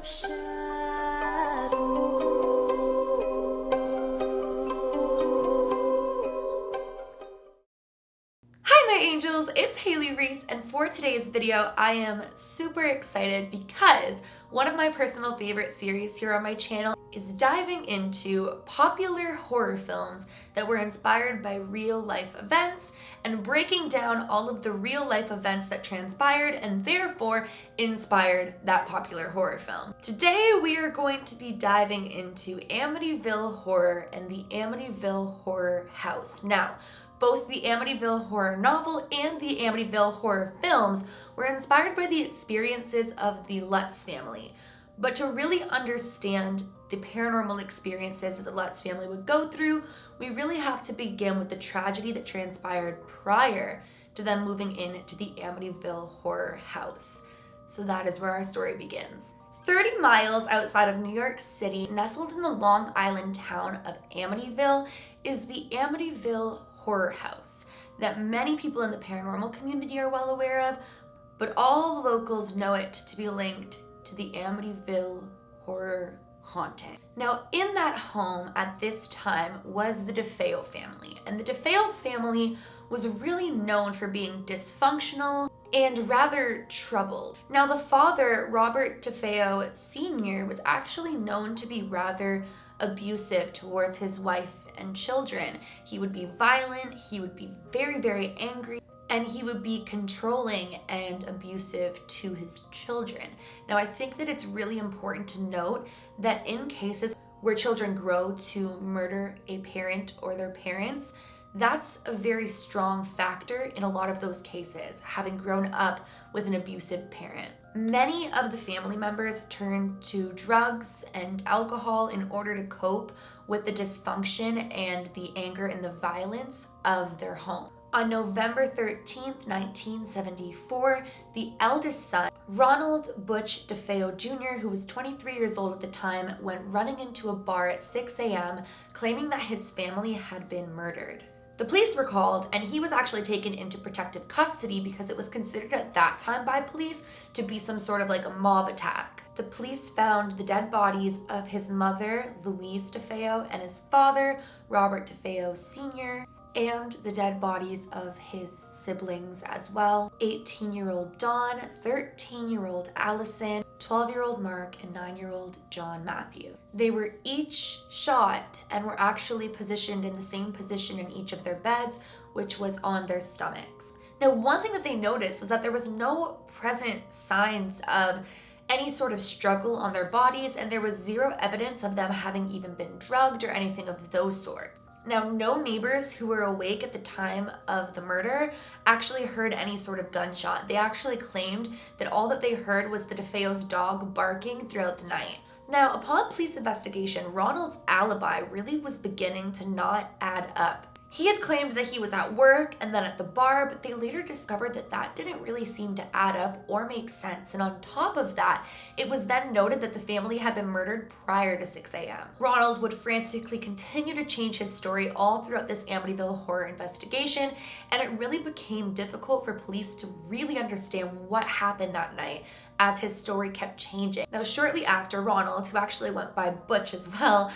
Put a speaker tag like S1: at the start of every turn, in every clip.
S1: of shadows. Hi my angels, it's Hailey, Reese, and for today's video I am super excited because one of my personal favorite series here on my channel is diving into popular horror films that were inspired by real life events and breaking down all of the real life events that transpired and therefore inspired that popular horror film. Today we are going to be diving into Amityville Horror and the Amityville Horror House. Now, both the Amityville horror novel and the Amityville horror films were inspired by the experiences of the Lutz family. But to really understand the paranormal experiences that the Lutz family would go through, we really have to begin with the tragedy that transpired prior to them moving into the Amityville horror house. So that is where our story begins. 30 miles outside of New York City, nestled in the Long Island town of Amityville, is the Amityville horror house that many people in the paranormal community are well aware of, but all the locals know it to be linked to the Amityville horror haunting. Now, in that home at this time was the DeFeo family, and the DeFeo family was really known for being dysfunctional and rather troubled. Now, the father, Robert DeFeo Sr., was actually known to be rather abusive towards his wife and children. He would be violent, he would be very, very angry, and he would be controlling and abusive to his children. Now, I think that it's really important to note that in cases where children grow to murder a parent or their parents, that's a very strong factor in a lot of those cases, having grown up with an abusive parent. Many of the family members turn to drugs and alcohol in order to cope with the dysfunction and the anger and the violence of their home. On November 13th, 1974, the eldest son, Ronald Butch DeFeo Jr., who was 23 years old at the time, went running into a bar at 6 a.m. claiming that his family had been murdered. The police were called, and he was actually taken into protective custody because it was considered at that time by police to be some sort of like a mob attack. The police found the dead bodies of his mother, Louise DeFeo, and his father, Robert DeFeo Sr., and the dead bodies of his siblings as well. 18-year-old Dawn, 13-year-old Allison, 12-year-old Mark, and 9-year-old John Matthew. They were each shot and were actually positioned in the same position in each of their beds, which was on their stomachs. Now, one thing that they noticed was that there was no present signs of any sort of struggle on their bodies, and there was zero evidence of them having even been drugged or anything of those sorts. Now, no neighbors who were awake at the time of the murder actually heard any sort of gunshot. They actually claimed that all that they heard was the DeFeo's dog barking throughout the night. Now, upon police investigation, Ronald's alibi really was beginning to not add up. He had claimed that he was at work and then at the bar, but they later discovered that that didn't really seem to add up or make sense. And on top of that, it was then noted that the family had been murdered prior to 6 a.m. Ronald would frantically continue to change his story all throughout this Amityville horror investigation, and it really became difficult for police to really understand what happened that night as his story kept changing. Now, shortly after, Ronald, who actually went by Butch as well,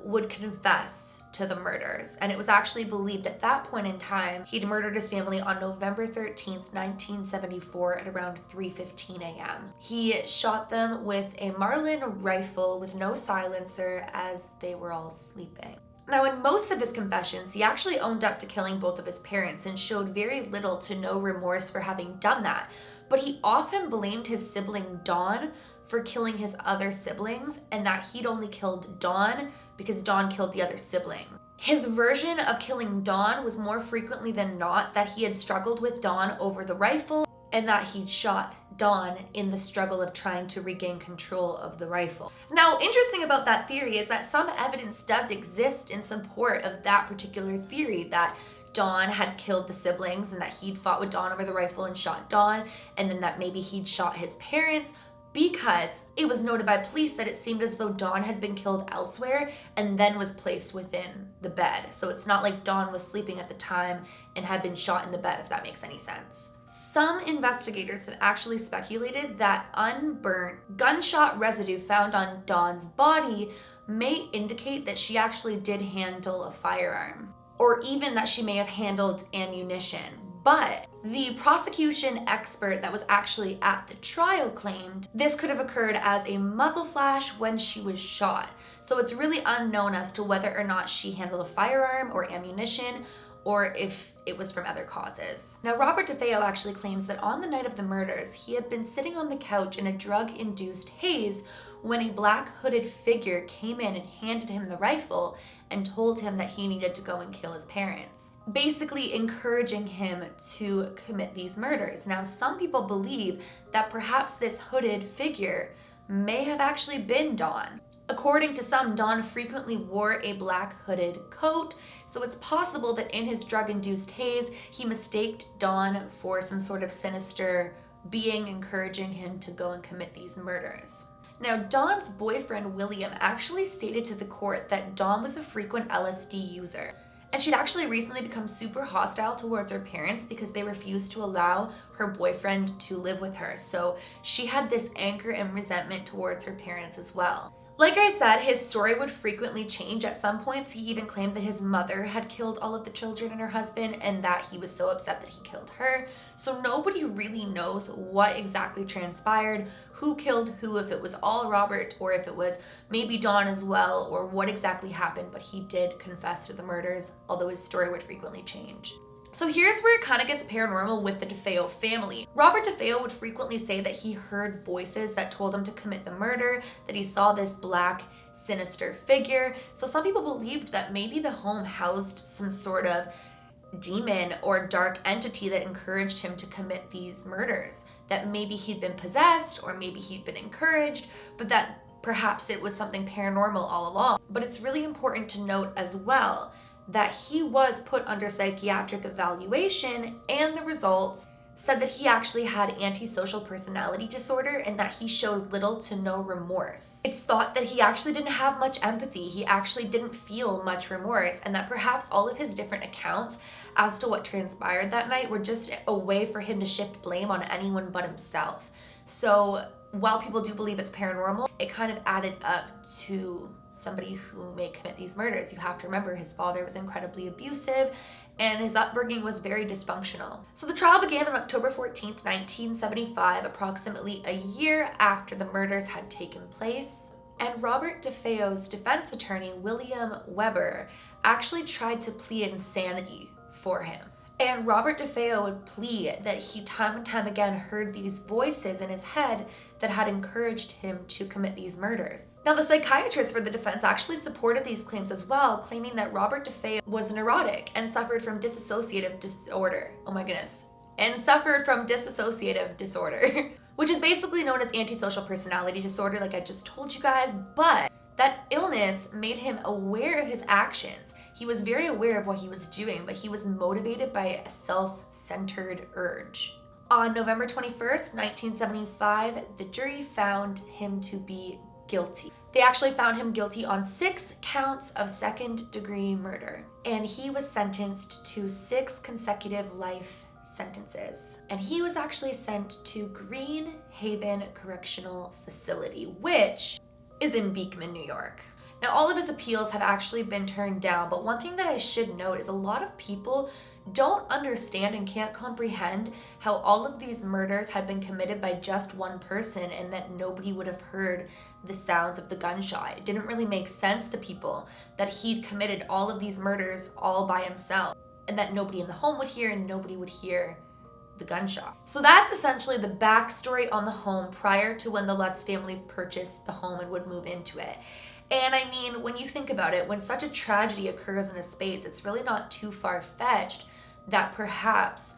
S1: would confess to the murders, and it was actually believed at that point in time he'd murdered his family on November 13th, 1974 at around 3:15 a.m. He shot them with a Marlin rifle with no silencer as they were all sleeping. Now, in most of his confessions, he actually owned up to killing both of his parents and showed very little to no remorse for having done that, but he often blamed his sibling Dawn for killing his other siblings, and that he'd only killed Dawn because Dawn killed the other sibling. His version of killing Dawn was more frequently than not that he had struggled with Dawn over the rifle and that he'd shot Dawn in the struggle of trying to regain control of the rifle. Now, interesting about that theory is that some evidence does exist in support of that particular theory, that Dawn had killed the siblings and that he'd fought with Dawn over the rifle and shot Dawn, and then that maybe he'd shot his parents, because it was noted by police that it seemed as though Dawn had been killed elsewhere and then was placed within the bed. So it's not like Dawn was sleeping at the time and had been shot in the bed, if that makes any sense. Some investigators have actually speculated that unburnt gunshot residue found on Dawn's body may indicate that she actually did handle a firearm, or even that she may have handled ammunition. But the prosecution expert that was actually at the trial claimed this could have occurred as a muzzle flash when she was shot. So it's really unknown as to whether or not she handled a firearm or ammunition, or if it was from other causes. Now, Robert DeFeo actually claims that on the night of the murders, he had been sitting on the couch in a drug-induced haze when a black hooded figure came in and handed him the rifle and told him that he needed to go and kill his parents, basically encouraging him to commit these murders. Now, some people believe that perhaps this hooded figure may have actually been Dawn. According to some, Dawn frequently wore a black hooded coat, so it's possible that in his drug-induced haze, he mistaked Dawn for some sort of sinister being encouraging him to go and commit these murders. Now, Dawn's boyfriend, William, actually stated to the court that Dawn was a frequent LSD user, and she'd actually recently become super hostile towards her parents because they refused to allow her boyfriend to live with her. So she had this anger and resentment towards her parents as well. Like I said, his story would frequently change. At some points, he even claimed that his mother had killed all of the children and her husband, and that he was so upset that he killed her. So nobody really knows what exactly transpired, who killed who, if it was all Robert or if it was maybe Dawn as well, or what exactly happened, but he did confess to the murders, although his story would frequently change. So here's where it kind of gets paranormal with the DeFeo family. Robert DeFeo would frequently say that he heard voices that told him to commit the murder, that he saw this black, sinister figure. So some people believed that maybe the home housed some sort of demon or dark entity that encouraged him to commit these murders. That maybe he'd been possessed, or maybe he'd been encouraged, but that perhaps it was something paranormal all along. But it's really important to note as well that he was put under psychiatric evaluation, and the results said that he actually had antisocial personality disorder and that he showed little to no remorse. It's thought that he actually didn't have much empathy, he actually didn't feel much remorse, and that perhaps all of his different accounts as to what transpired that night were just a way for him to shift blame on anyone but himself. So while people do believe it's paranormal, it kind of added up to somebody who may commit these murders. You have to remember his father was incredibly abusive and his upbringing was very dysfunctional. So the trial began on October 14th, 1975, approximately a year after the murders had taken place. And Robert DeFeo's defense attorney, William Weber, actually tried to plead insanity for him. And Robert DeFeo would plead that he time and time again heard these voices in his head that had encouraged him to commit these murders. Now, the psychiatrist for the defense actually supported these claims as well, claiming that Robert DeFeo was neurotic and suffered from dissociative disorder. Oh my goodness. And suffered from dissociative disorder, which is basically known as antisocial personality disorder, like I just told you guys, but that illness made him aware of his actions. He was very aware of what he was doing, but he was motivated by a self-centered urge. On November 21st, 1975, the jury found him to be guilty. They actually found him guilty on 6 counts of second-degree murder, and he was sentenced to 6 consecutive life sentences. And he was actually sent to Green Haven Correctional Facility, which is in Beekman, New York. Now, all of his appeals have actually been turned down, but one thing that I should note is a lot of people don't understand and can't comprehend how all of these murders had been committed by just one person and that nobody would have heard the sounds of the gunshot. It didn't really make sense to people that he'd committed all of these murders all by himself and that nobody in the home would hear and nobody would hear the gunshot. So that's essentially the backstory on the home prior to when the Lutz family purchased the home and would move into it. And I mean, when you think about it, when such a tragedy occurs in a space, it's really not too far-fetched that perhaps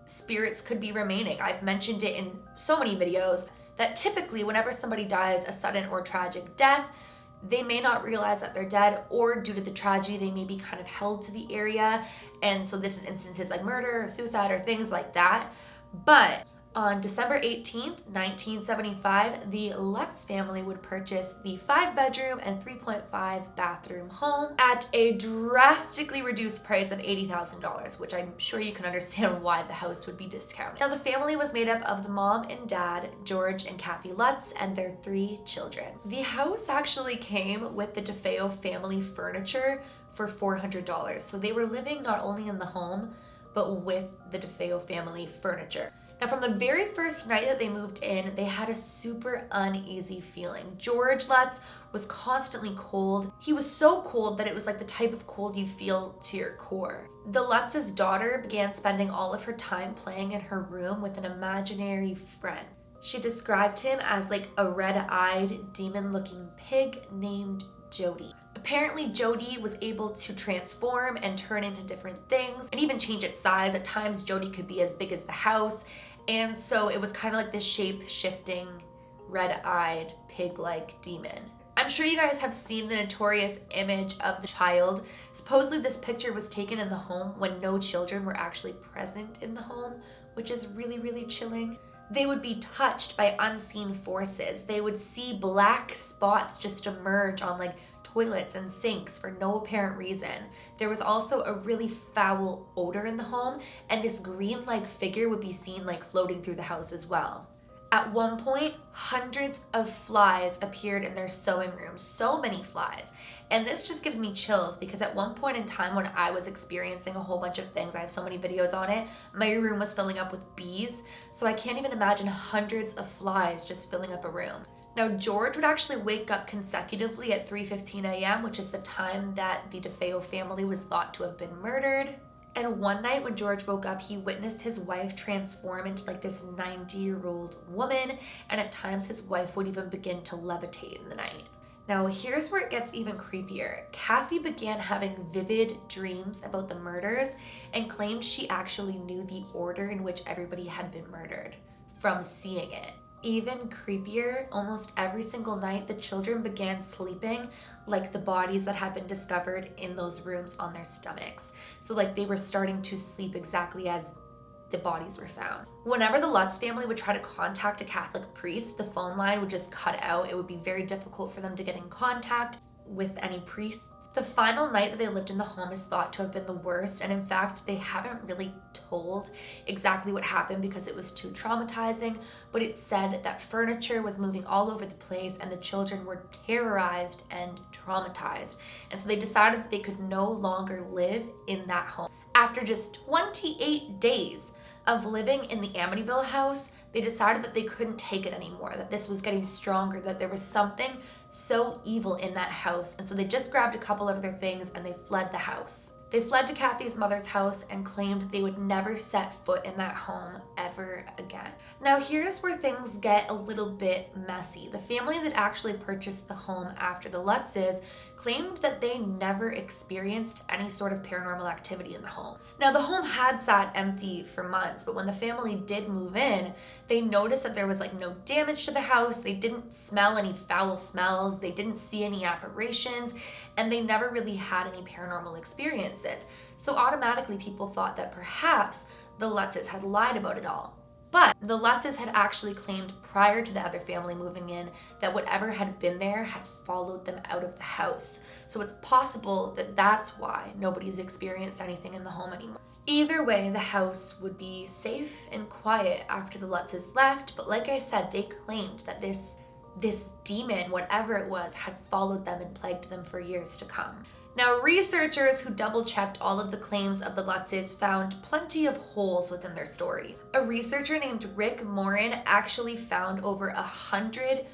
S1: spirits could be remaining. I've mentioned it in so many videos that typically whenever somebody dies a sudden or tragic death, they may not realize that they're dead, or due to the tragedy, they may be kind of held to the area. And so this is instances like murder or suicide or things like that. But On December 18th, 1975, the Lutz family would purchase the 5-bedroom and 3.5 bathroom home at a drastically reduced price of $80,000, which I'm sure you can understand why the house would be discounted. Now, the family was made up of the mom and dad, George and Kathy Lutz, and their 3 children. The house actually came with the DeFeo family furniture for $400, so they were living not only in the home, but with the DeFeo family furniture. Now, from the very first night that they moved in, they had a super uneasy feeling. George Lutz was constantly cold. He was so cold that it was like the type of cold you feel to your core. The Lutz's daughter began spending all of her time playing in her room with an imaginary friend. She described him as like a red-eyed, demon-looking pig named Jody. Apparently, Jody was able to transform and turn into different things and even change its size. At times, Jody could be as big as the house. And so it was kind of like this shape-shifting, red-eyed, pig-like demon. I'm sure you guys have seen the notorious image of the child. Supposedly this picture was taken in the home when no children were actually present in the home, which is really, really chilling. They would be touched by unseen forces. They would see black spots just emerge on like toilets and sinks for no apparent reason. There was also a really foul odor in the home, and this green-like figure would be seen like floating through the house as well. At one point, hundreds of flies appeared in their sewing room, so many flies. And this just gives me chills because at one point in time when I was experiencing a whole bunch of things, I have so many videos on it, my room was filling up with bees. So I can't even imagine hundreds of flies just filling up a room. Now, George would actually wake up consecutively at 3:15 a.m., which is the time that the DeFeo family was thought to have been murdered. And one night when George woke up, he witnessed his wife transform into like this 90-year-old woman, and at times his wife would even begin to levitate in the night. Now, here's where it gets even creepier. Kathy began having vivid dreams about the murders and claimed she actually knew the order in which everybody had been murdered from seeing it. Even creepier, almost every single night, the children began sleeping like the bodies that had been discovered in those rooms on their stomachs. So like they were starting to sleep exactly as the bodies were found. Whenever the Lutz family would try to contact a Catholic priest, the phone line would just cut out. It would be very difficult for them to get in contact with any priests. The final night that they lived in the home is thought to have been the worst, and in fact, they haven't really told exactly what happened because it was too traumatizing, but it said that furniture was moving all over the place and the children were terrorized and traumatized. And so they decided that they could no longer live in that home. After just 28 days of living in the Amityville house, they decided that they couldn't take it anymore, that this was getting stronger, that there was something so evil in that house. And so they just grabbed a couple of their things and they fled the house. They fled to Kathy's mother's house and claimed they would never set foot in that home ever again. Now, here's where things get a little bit messy. The family that actually purchased the home after the Lutzes claimed that they never experienced any sort of paranormal activity in the home. Now, the home had sat empty for months, but when the family did move in, they noticed that there was like no damage to the house. They didn't smell any foul smells. They didn't see any apparitions, and they never really had any paranormal experiences. So automatically people thought that perhaps the Lutzes had lied about it all. But the Lutzes had actually claimed prior to the other family moving in that whatever had been there had followed them out of the house. So it's possible that that's why nobody's experienced anything in the home anymore. Either way, the house would be safe and quiet after the Lutzes left, but like I said, they claimed that this demon, whatever it was, had followed them and plagued them for years to come. Now, researchers who double-checked all of the claims of the Lutzes found plenty of holes within their story. A researcher named Rick Morin actually found over 100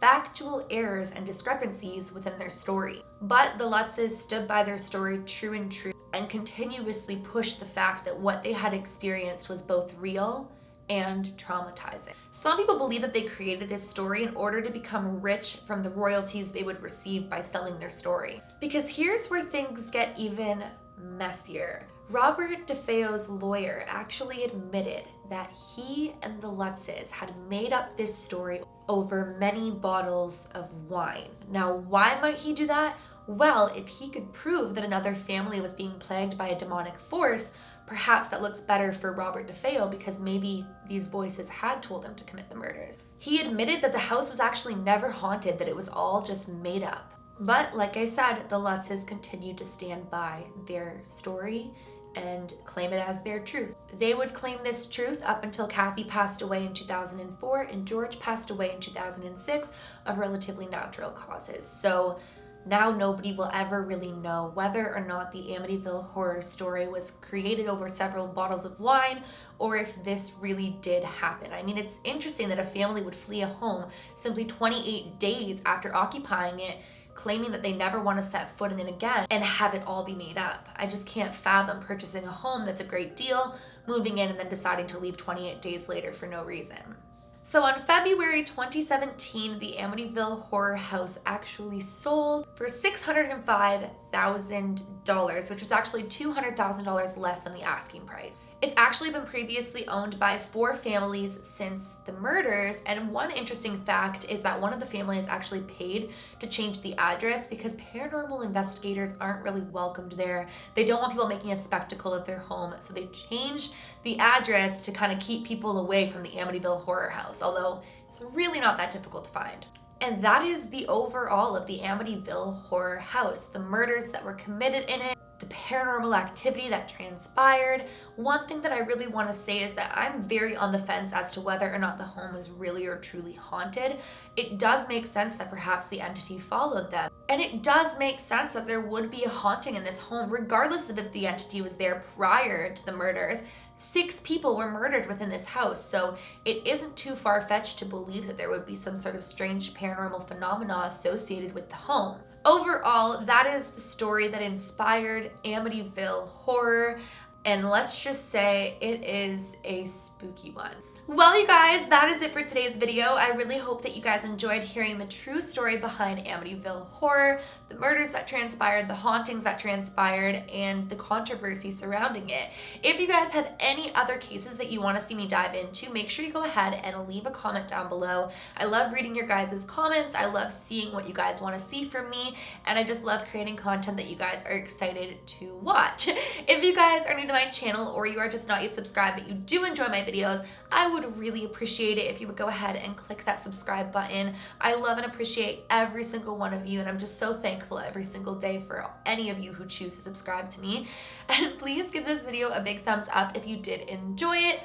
S1: factual errors and discrepancies within their story. But the Lutzes stood by their story true and true and continuously pushed the fact that what they had experienced was both real and traumatizing. Some people believe that they created this story in order to become rich from the royalties they would receive by selling their story. Because here's where things get even messier. Robert DeFeo's lawyer actually admitted that he and the Lutzes had made up this story over many bottles of wine. Now, why might he do that? Well, if he could prove that another family was being plagued by a demonic force, perhaps that looks better for Robert DeFeo because maybe these voices had told him to commit the murders. He admitted that the house was actually never haunted, that it was all just made up. But like I said, the Lutzes continued to stand by their story and claim it as their truth. They would claim this truth up until Kathy passed away in 2004 and George passed away in 2006 of relatively natural causes. So now nobody will ever really know whether or not the Amityville horror story was created over several bottles of wine or if this really did happen. I mean, it's interesting that a family would flee a home simply 28 days after occupying it, claiming that they never want to set foot in it again and have it all be made up. I just can't fathom purchasing a home that's a great deal, moving in, and then deciding to leave 28 days later for no reason. So on February 2017, the Amityville horror house actually sold for $605,000, which was actually $200,000 less than the asking price. It's actually been previously owned by 4 families since the murders, and one interesting fact is that one of the families actually paid to change the address because paranormal investigators aren't really welcomed there. They don't want people making a spectacle of their home, so they changed the address to kind of keep people away from the Amityville horror house, although it's really not that difficult to find. And that is the overall of the Amityville horror house, the murders that were committed in it, the paranormal activity that transpired. One thing that I really want to say is that I'm very on the fence as to whether or not the home is really or truly haunted. It does make sense that perhaps the entity followed them. And it does make sense that there would be a haunting in this home, regardless of if the entity was there prior to the murders. 6 people were murdered within this house, so it isn't too far-fetched to believe that there would be some sort of strange paranormal phenomena associated with the home. Overall, that is the story that inspired Amityville horror, and let's just say it is a spooky one. Well, you guys, that is it for today's video. I really hope that you guys enjoyed hearing the true story behind Amityville horror, the murders that transpired, the hauntings that transpired, and the controversy surrounding it. If you guys have any other cases that you want to see me dive into, make sure you go ahead and leave a comment down below. I love reading your guys' comments. I love seeing what you guys want to see from me, and I just love creating content that you guys are excited to watch. If you guys are new to my channel or you are just not yet subscribed but you do enjoy my videos, I would really appreciate it if you would go ahead and click that subscribe button. I love and appreciate every single one of you, and I'm just so thankful every single day for any of you who choose to subscribe to me. And please give this video a big thumbs up if you did enjoy it.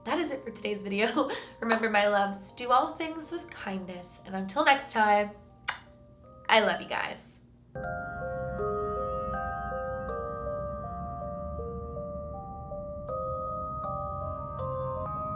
S1: That is it for today's video. Remember, my loves, do all things with kindness, and until next time, I love you guys.